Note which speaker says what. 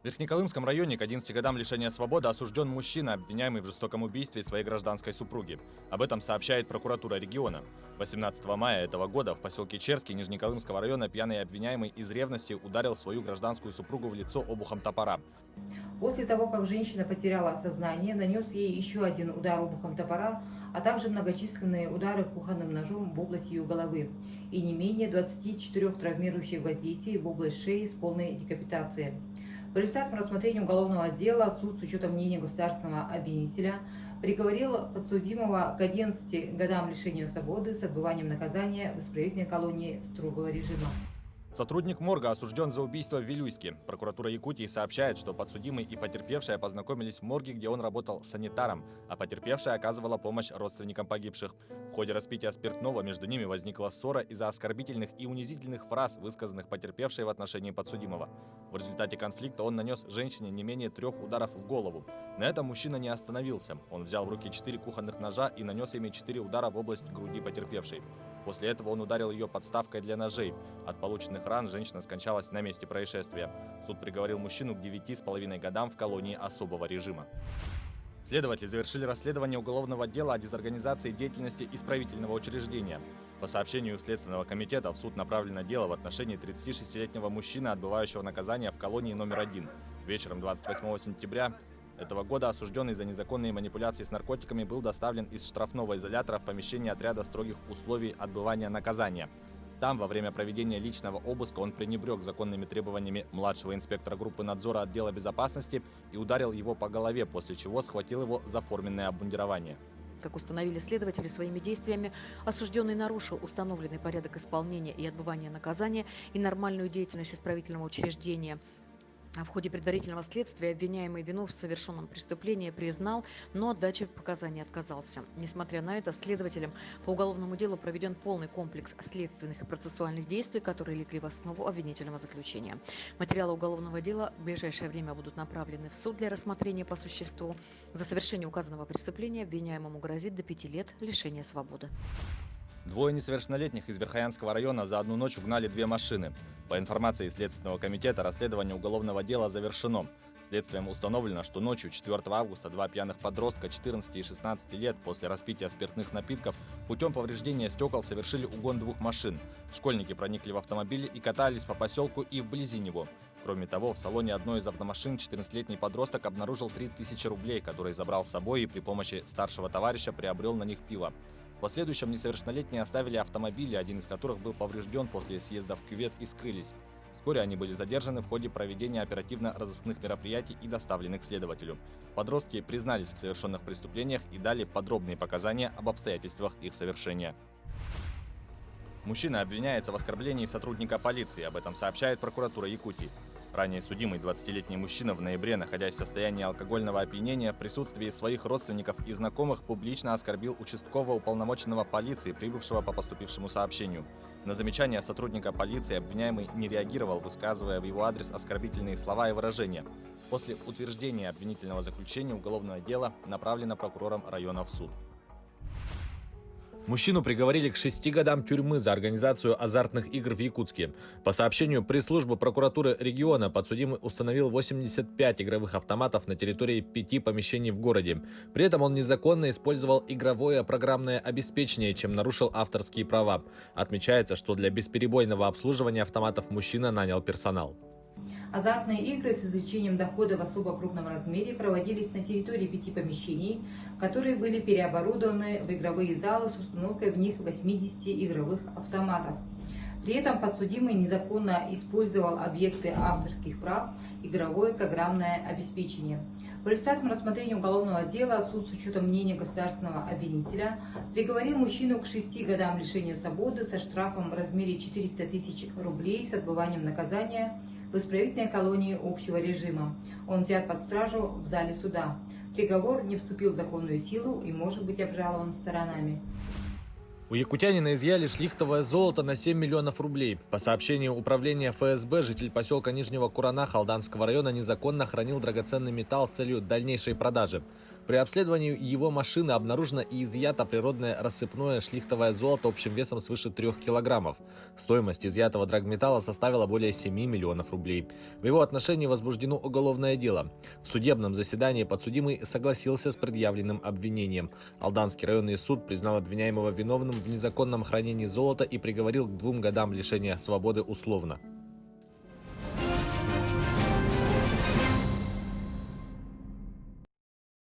Speaker 1: В Верхнеколымском районе к 11 годам лишения свободы осужден мужчина, обвиняемый в жестоком убийстве своей гражданской супруги. Об этом сообщает прокуратура региона. 18 мая этого года в поселке Черский Нижнеколымского района пьяный обвиняемый из ревности ударил свою гражданскую супругу в лицо обухом топора.
Speaker 2: После того, как женщина потеряла сознание, нанес ей еще один удар обухом топора, а также многочисленные удары кухонным ножом в область ее головы и не менее 24 травмирующих воздействий в область шеи с полной декапитацией. По результатам рассмотрения уголовного дела суд с учетом мнения государственного обвинителя приговорил подсудимого к 11 годам лишения свободы с отбыванием наказания в исправительной колонии строгого режима.
Speaker 1: Сотрудник морга осужден за убийство в Вилюйске. Прокуратура Якутии сообщает, что подсудимый и потерпевшая познакомились в морге, где он работал санитаром, а потерпевшая оказывала помощь родственникам погибших. В ходе распития спиртного между ними возникла ссора из-за оскорбительных и унизительных фраз, высказанных потерпевшей в отношении подсудимого. В результате конфликта он нанес женщине не менее 3 ударов в голову. На этом мужчина не остановился. Он взял в руки 4 кухонных ножа и нанес ими 4 удара в область груди потерпевшей. После этого он ударил ее подставкой для ножей. От полученных ран женщина скончалась на месте происшествия. Суд приговорил мужчину к 9,5 годам в колонии особого режима. Следователи завершили расследование уголовного дела о дезорганизации деятельности исправительного учреждения. По сообщению Следственного комитета в суд направлено дело в отношении 36-летнего мужчины, отбывающего наказание в колонии номер 1. Вечером 28 сентября этого года осужденный за незаконные манипуляции с наркотиками был доставлен из штрафного изолятора в помещение отряда строгих условий отбывания наказания. Там, во время проведения личного обыска, он пренебрег законными требованиями младшего инспектора группы надзора отдела безопасности и ударил его по голове, после чего схватил его за форменное обмундирование.
Speaker 3: Как установили следователи, своими действиями осужденный нарушил установленный порядок исполнения и отбывания наказания и нормальную деятельность исправительного учреждения. В ходе предварительного следствия обвиняемый вину в совершенном преступлении признал, но от дачи показаний отказался. Несмотря на это, следователям по уголовному делу проведен полный комплекс следственных и процессуальных действий, которые легли в основу обвинительного заключения. Материалы уголовного дела в ближайшее время будут направлены в суд для рассмотрения по существу. За совершение указанного преступления обвиняемому грозит до 5 лет лишения свободы.
Speaker 1: 2 несовершеннолетних из Верхоянского района за одну ночь угнали 2 машины. По информации Следственного комитета, расследование уголовного дела завершено. Следствием установлено, что ночью 4 августа 2 пьяных подростка 14 и 16 лет после распития спиртных напитков путем повреждения стекол совершили угон 2 машин. Школьники проникли в автомобиль и катались по поселку и вблизи него. Кроме того, в салоне одной из автомашин 14-летний подросток обнаружил 3000 рублей, которые забрал с собой и при помощи старшего товарища приобрел на них пиво. В последующем несовершеннолетние оставили автомобили, один из которых был поврежден после съезда в кювет, и скрылись. Вскоре они были задержаны в ходе проведения оперативно-розыскных мероприятий и доставлены к следователю. Подростки признались в совершенных преступлениях и дали подробные показания об обстоятельствах их совершения. Мужчина обвиняется в оскорблении сотрудника полиции, об этом сообщает прокуратура Якутии. Ранее судимый 20-летний мужчина в ноябре, находясь в состоянии алкогольного опьянения, в присутствии своих родственников и знакомых публично оскорбил участкового уполномоченного полиции, прибывшего по поступившему сообщению. На замечание сотрудника полиции обвиняемый не реагировал, высказывая в его адрес оскорбительные слова и выражения. После утверждения обвинительного заключения уголовное дело направлено прокурором района в суд. Мужчину приговорили к 6 годам тюрьмы за организацию азартных игр в Якутске. По сообщению пресс-службы прокуратуры региона, подсудимый установил 85 игровых автоматов на территории 5 помещений в городе. При этом он незаконно использовал игровое программное обеспечение, чем нарушил авторские права. Отмечается, что для бесперебойного обслуживания автоматов мужчина нанял персонал.
Speaker 2: Азартные игры с извлечением дохода в особо крупном размере проводились на территории 5 помещений, которые были переоборудованы в игровые залы с установкой в них 80 игровых автоматов. При этом подсудимый незаконно использовал объекты авторских прав, игровое программное обеспечение. По результатам рассмотрения уголовного дела суд с учетом мнения государственного обвинителя приговорил мужчину к 6 годам лишения свободы со штрафом в размере 400 тысяч рублей с отбыванием наказания в исправительной колонии общего режима. Он взят под стражу в зале суда. Приговор не вступил в законную силу и может быть обжалован сторонами.
Speaker 1: У якутянина изъяли шлихтовое золото на 7 миллионов рублей. По сообщению управления ФСБ, житель поселка Нижнего Курана Халданского района незаконно хранил драгоценный металл с целью дальнейшей продажи.
Speaker 4: При обследовании его машины обнаружено и изъято природное рассыпное шлихтовое золото общим весом свыше 3 килограммов. Стоимость изъятого драгметалла составила более 7 миллионов рублей. В его отношении возбуждено уголовное дело. В судебном заседании подсудимый согласился с предъявленным обвинением. Алданский районный суд признал обвиняемого виновным в незаконном хранении золота и приговорил к 2 годам лишения свободы условно.